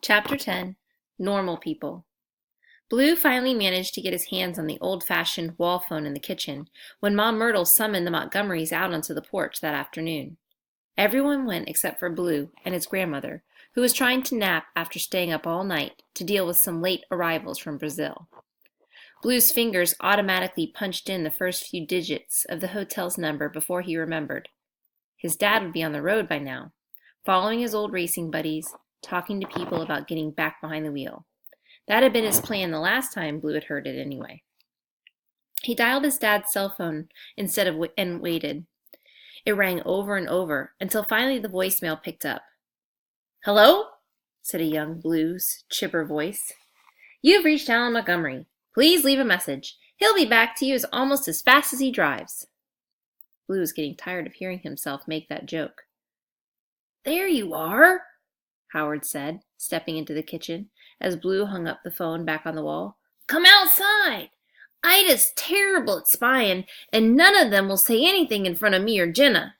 Chapter 10 Normal People. Blue finally managed to get his hands on the old-fashioned wall phone in the kitchen when Mom Myrtle summoned the Montgomerys out onto the porch that afternoon. Everyone went except for Blue and his grandmother, who was trying to nap after staying up all night to deal with some late arrivals from Brazil. Blue's fingers automatically punched in the first few digits of the hotel's number before he remembered. His dad would be on the road by now, following his old racing buddies, talking to people about getting back behind the wheel. That had been his plan the last time Blue had heard it anyway. He dialed his dad's cell phone and waited. It rang over and over until finally the voicemail picked up. "Hello?" said a young Blue's chipper voice. "You've reached Alan Montgomery. Please leave a message. He'll be back to you almost as fast as he drives." Blue was getting tired of hearing himself make that joke. "There you are," Howard said, stepping into the kitchen as Blue hung up the phone back on the wall. "Come outside. Ida's terrible at spying, and none of them will say anything in front of me or Jenna."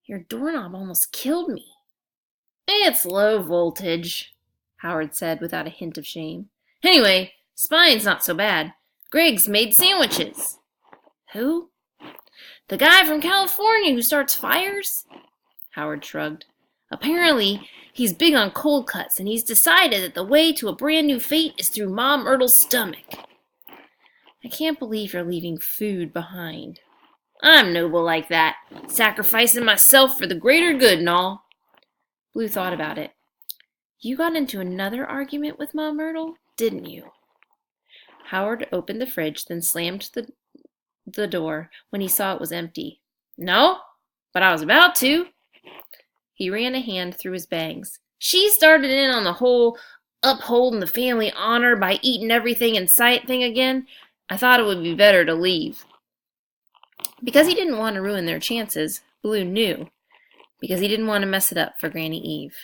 "Your doorknob almost killed me." "It's low voltage," Howard said without a hint of shame. "Anyway, spying's not so bad. Greg's made sandwiches." "Who?" "The guy from California who starts fires?" Howard shrugged. "Apparently, he's big on cold cuts, and he's decided that the way to a brand new fate is through Mom Myrtle's stomach." "I can't believe you're leaving food behind." "I'm noble like that, sacrificing myself for the greater good and all." Blue thought about it. "You got into another argument with Mom Myrtle, didn't you?" Howard opened the fridge, then slammed the door when he saw it was empty. "No, but I was about to." He ran a hand through his bangs. "She started in on the whole upholding the family honor by eating everything in sight thing again. I thought it would be better to leave." Because he didn't want to ruin their chances, Blue knew. Because he didn't want to mess it up for Granny Eve.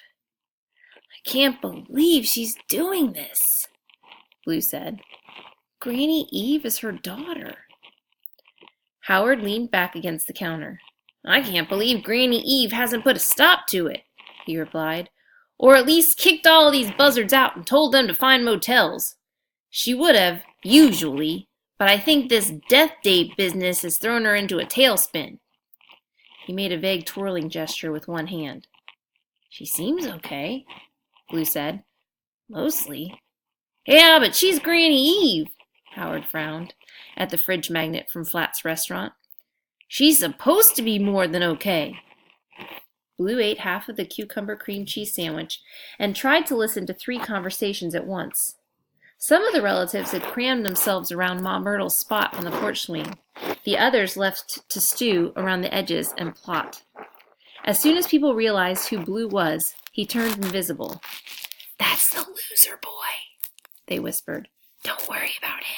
"I can't believe she's doing this," Blue said. "Granny Eve is her daughter." Howard leaned back against the counter. "I can't believe Granny Eve hasn't put a stop to it," he replied. "Or at least kicked all these buzzards out and told them to find motels. She would have, usually, but I think this death date business has thrown her into a tailspin." He made a vague twirling gesture with one hand. "She seems okay," Blue said. "Mostly." "Yeah, but she's Granny Eve," Howard frowned at the fridge magnet from Flat's restaurant. "She's supposed to be more than okay." Blue ate half of the cucumber cream cheese sandwich and tried to listen to 3 conversations at once. Some of the relatives had crammed themselves around Mom Myrtle's spot on the porch swing. The others left to stew around the edges and plot. As soon as people realized who Blue was, he turned invisible. "That's the loser boy," they whispered. "Don't worry about him."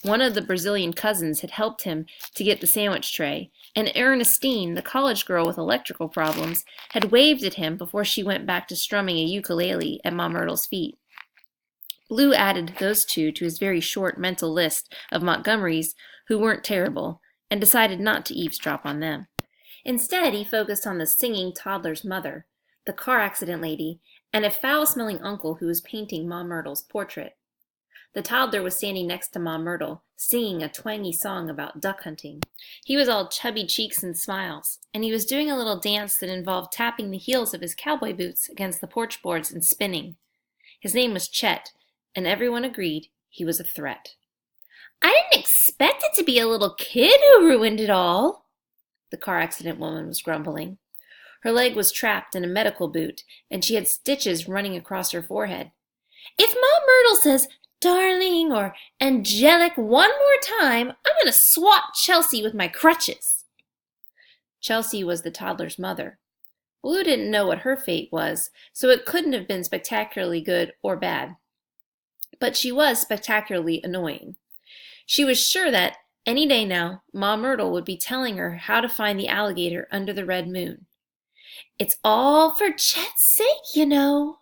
One of the Brazilian cousins had helped him to get the sandwich tray, and Ernestine, the college girl with electrical problems, had waved at him before she went back to strumming a ukulele at Mom Myrtle's feet. Blue added those 2 to his very short mental list of Montgomerys who weren't terrible, and decided not to eavesdrop on them. Instead, he focused on the singing toddler's mother, the car accident lady, and a foul-smelling uncle who was painting Mom Myrtle's portrait. The toddler was standing next to Mom Myrtle, singing a twangy song about duck hunting. He was all chubby cheeks and smiles, and he was doing a little dance that involved tapping the heels of his cowboy boots against the porch boards and spinning. His name was Chet, and everyone agreed he was a threat. "I didn't expect it to be a little kid who ruined it all," the car accident woman was grumbling. Her leg was trapped in a medical boot, and she had stitches running across her forehead. "If Mom Myrtle says darling or angelic one more time, I'm going to swat Chelsea with my crutches." Chelsea was the toddler's mother. Blue didn't know what her fate was, so it couldn't have been spectacularly good or bad. But she was spectacularly annoying. She was sure that, any day now, Mom Myrtle would be telling her how to find the alligator under the red moon. "It's all for Chet's sake, you know,"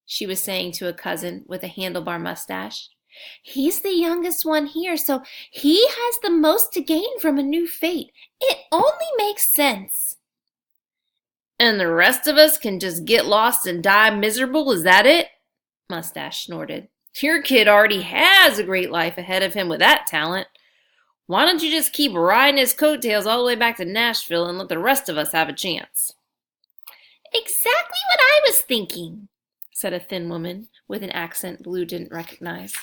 she was saying to a cousin with a handlebar mustache. "He's the youngest one here, so he has the most to gain from a new fate. It only makes sense." And the rest of us can just get lost and die miserable, is that it? Mustache snorted. Your kid already has a great life ahead of him with that talent. Why don't you just keep riding his coattails all the way back to Nashville and let the rest of us have a chance? Exactly what I was thinking, said a thin woman with an accent Blue didn't recognize.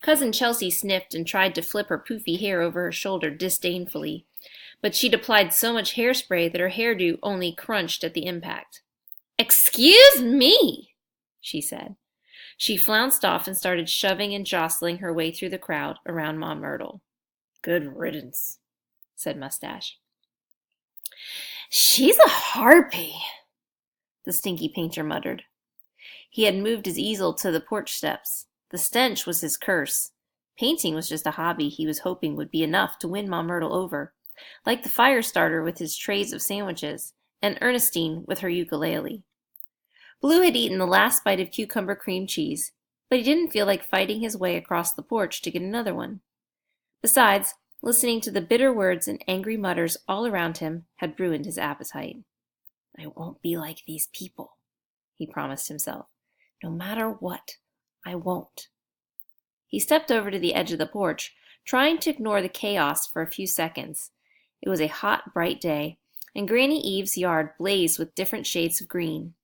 Cousin Chelsea sniffed and tried to flip her poofy hair over her shoulder disdainfully, but she'd applied so much hairspray that her hairdo only crunched at the impact. Excuse me, she said. She flounced off and started shoving and jostling her way through the crowd around Ma Myrtle. Good riddance, said Mustache. She's a harpy, the stinky painter muttered. He had moved his easel to the porch steps. The stench was his curse. Painting was just a hobby he was hoping would be enough to win Ma Myrtle over, like the fire starter with his trays of sandwiches, and Ernestine with her ukulele. Blue had eaten the last bite of cucumber cream cheese, but he didn't feel like fighting his way across the porch to get another one. Besides, listening to the bitter words and angry mutters all around him had ruined his appetite. I won't be like these people, he promised himself. No matter what, I won't. He stepped over to the edge of the porch, trying to ignore the chaos for a few seconds. It was a hot, bright day, and Granny Eve's yard blazed with different shades of green.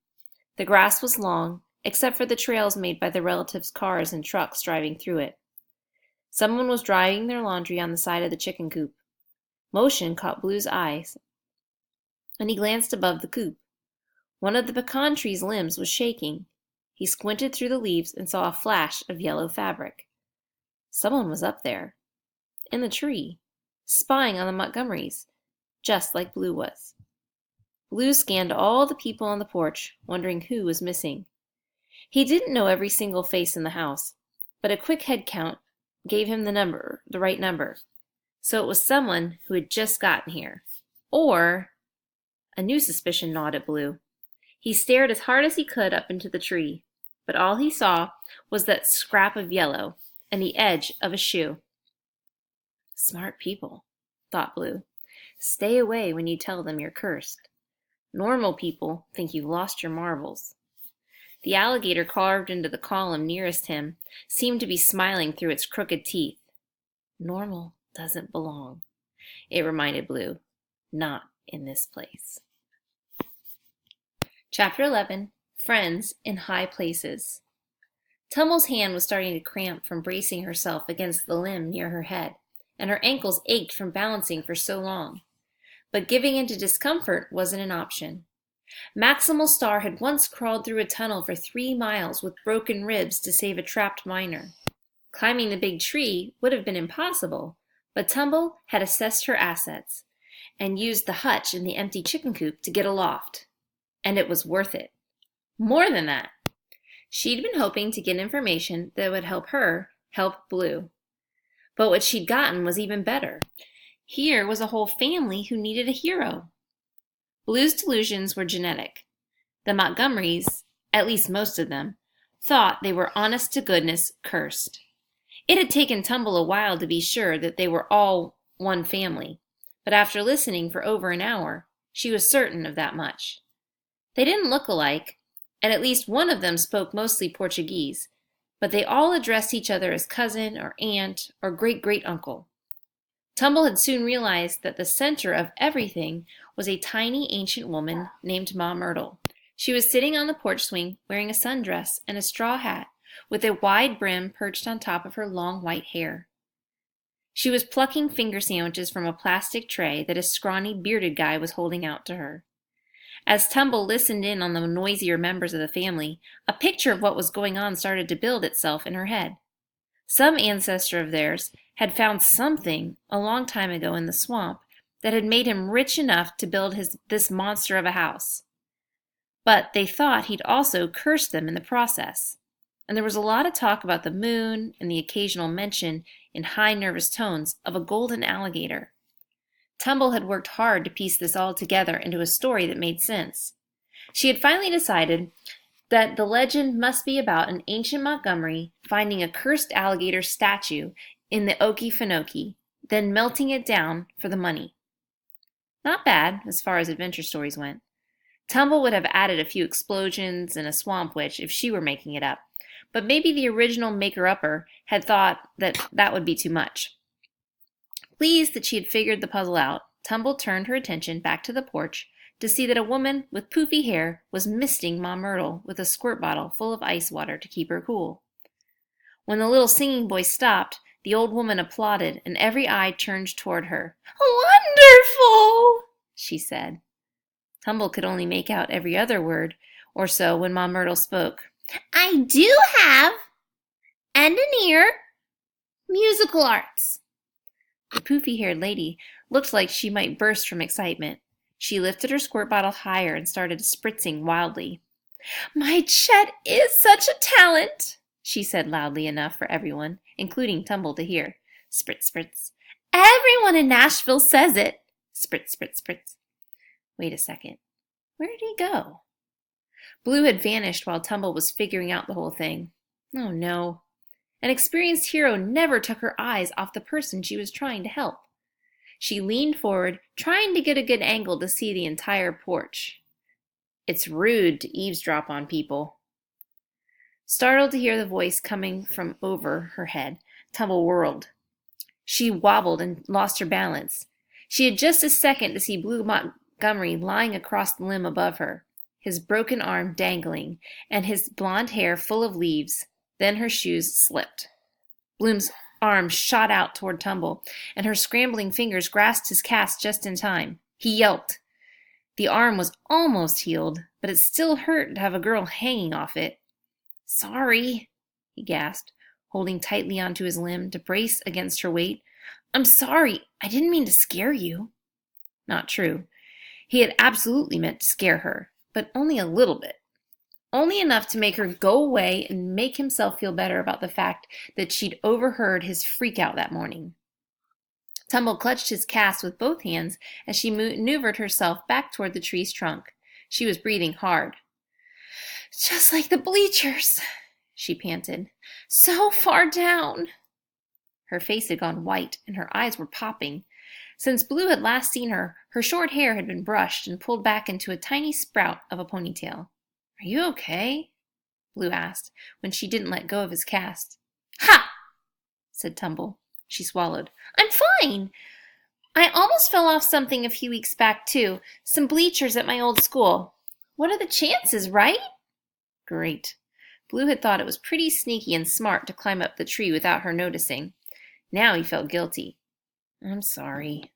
The grass was long, except for the trails made by the relatives' cars and trucks driving through it. Someone was drying their laundry on the side of the chicken coop. Motion caught Blue's eyes, and he glanced above the coop. One of the pecan tree's limbs was shaking. He squinted through the leaves and saw a flash of yellow fabric. Someone was up there, in the tree, spying on the Montgomerys, just like Blue was. Blue scanned all the people on the porch, wondering who was missing. He didn't know every single face in the house, but a quick head count gave him the right number. So it was someone who had just gotten here. Or a new suspicion gnawed at Blue. He stared as hard as he could up into the tree, but all he saw was that scrap of yellow and the edge of a shoe. Smart people, thought Blue. Stay away when you tell them you're cursed. Normal people think you lost your marbles. The alligator carved into the column nearest him seemed to be smiling through its crooked teeth. Normal doesn't belong, it reminded Blue. Not in this place. Chapter 11, Friends in High Places. Tumble's hand was starting to cramp from bracing herself against the limb near her head, and her ankles ached from balancing for so long. But giving in to discomfort wasn't an option. Maximal Star had once crawled through a tunnel for 3 miles with broken ribs to save a trapped miner. Climbing the big tree would have been impossible, but Tumble had assessed her assets and used the hutch in the empty chicken coop to get aloft. And it was worth it. More than that. She'd been hoping to get information that would help her help Blue. But what she'd gotten was even better. Here was a whole family who needed a hero. Blue's delusions were genetic. The Montgomerys, at least most of them, thought they were honest-to-goodness cursed. It had taken Tumble a while to be sure that they were all one family, but after listening for over an hour, she was certain of that much. They didn't look alike, and at least one of them spoke mostly Portuguese, but they all addressed each other as cousin or aunt or great-great-uncle. Tumble had soon realized that the center of everything was a tiny ancient woman named Ma Myrtle. She was sitting on the porch swing wearing a sundress and a straw hat with a wide brim perched on top of her long white hair. She was plucking finger sandwiches from a plastic tray that a scrawny bearded guy was holding out to her. As Tumble listened in on the noisier members of the family, a picture of what was going on started to build itself in her head. Some ancestor of theirs had found something a long time ago in the swamp that had made him rich enough to build this monster of a house. But they thought he'd also cursed them in the process. And there was a lot of talk about the moon and the occasional mention in high nervous tones of a golden alligator. Tumble had worked hard to piece this all together into a story that made sense. She had finally decided that the legend must be about an ancient Montgomery finding a cursed alligator statue in the Okefenokee, then melting it down for the money. Not bad, as far as adventure stories went. Tumble would have added a few explosions and a swamp witch if she were making it up, but maybe the original maker-upper had thought that would be too much. Pleased that she had figured the puzzle out, Tumble turned her attention back to the porch to see that a woman with poofy hair was misting Ma Myrtle with a squirt bottle full of ice water to keep her cool. When the little singing boy stopped, the old woman applauded and every eye turned toward her. "Wonderful!" she said. Tumble could only make out every other word or so when Ma Myrtle spoke. "I do have, and an ear, musical arts." The poofy-haired lady looked like she might burst from excitement. She lifted her squirt bottle higher and started spritzing wildly. "My Chet is such a talent," she said loudly enough for everyone, including Tumble, to hear. Spritz, spritz. "Everyone in Nashville says it." Spritz, spritz, spritz. Wait a second. Where did he go? Blue had vanished while Tumble was figuring out the whole thing. Oh no. An experienced hero never took her eyes off the person she was trying to help. She leaned forward, trying to get a good angle to see the entire porch. It's rude to eavesdrop on people. Startled to hear the voice coming from over her head, Tumble whirled. She wobbled and lost her balance. She had just a second to see Blue Montgomery lying across the limb above her, his broken arm dangling, and his blonde hair full of leaves. Then her shoes slipped. Bloom's arm shot out toward Tumble, and her scrambling fingers grasped his cast just in time. He yelped. The arm was almost healed, but it still hurt to have a girl hanging off it. "Sorry," he gasped, holding tightly onto his limb to brace against her weight. "I'm sorry. I didn't mean to scare you." Not true. He had absolutely meant to scare her, but only a little bit. Only enough to make her go away and make himself feel better about the fact that she'd overheard his freak out that morning. Tumble clutched his cast with both hands as she maneuvered herself back toward the tree's trunk. She was breathing hard. "Just like the bleachers," she panted. "So far down." Her face had gone white and her eyes were popping. Since Blue had last seen her, her short hair had been brushed and pulled back into a tiny sprout of a ponytail. "Are you okay?" Blue asked, when she didn't let go of his cast. "Ha!" said Tumble. She swallowed. "I'm fine. I almost fell off something a few weeks back, too. Some bleachers at my old school. What are the chances, right?" Great. Blue had thought it was pretty sneaky and smart to climb up the tree without her noticing. Now he felt guilty. "I'm sorry."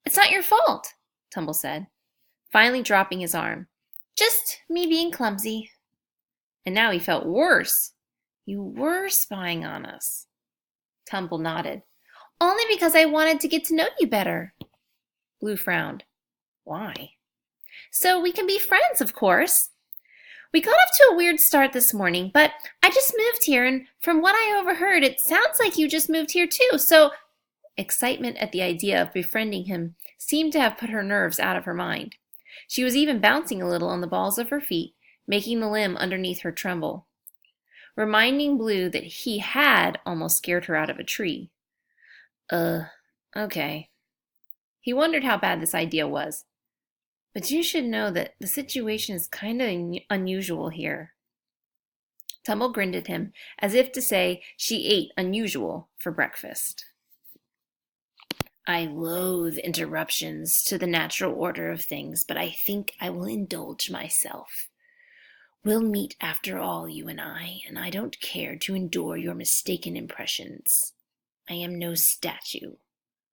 "It's not your fault," Tumble said, finally dropping his arm. "Just me being clumsy." And now he felt worse. "You were spying on us." Tumble nodded. "Only because I wanted to get to know you better." Blue frowned. "Why?" "So we can be friends, of course. We got off to a weird start this morning, but I just moved here, and from what I overheard, it sounds like you just moved here too, so—" Excitement at the idea of befriending him seemed to have put her nerves out of her mind. She was even bouncing a little on the balls of her feet, making the limb underneath her tremble, reminding Blue that he had almost scared her out of a tree. Okay. He wondered how bad this idea was. "But you should know that the situation is kind of unusual here." Tumble grinned at him, as if to say she ate unusual for breakfast. "I loathe interruptions to the natural order of things, but I think I will indulge myself. We'll meet after all, you and I don't care to endure your mistaken impressions. I am no statue.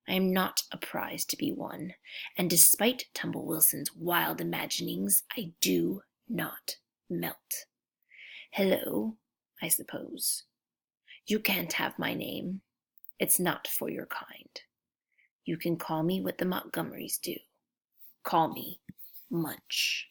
I am not a prize to be won, and despite Tumble Wilson's wild imaginings, I do not melt. Hello, I suppose. You can't have my name. It's not for your kind. You can call me what the Montgomerys do. Call me Munch."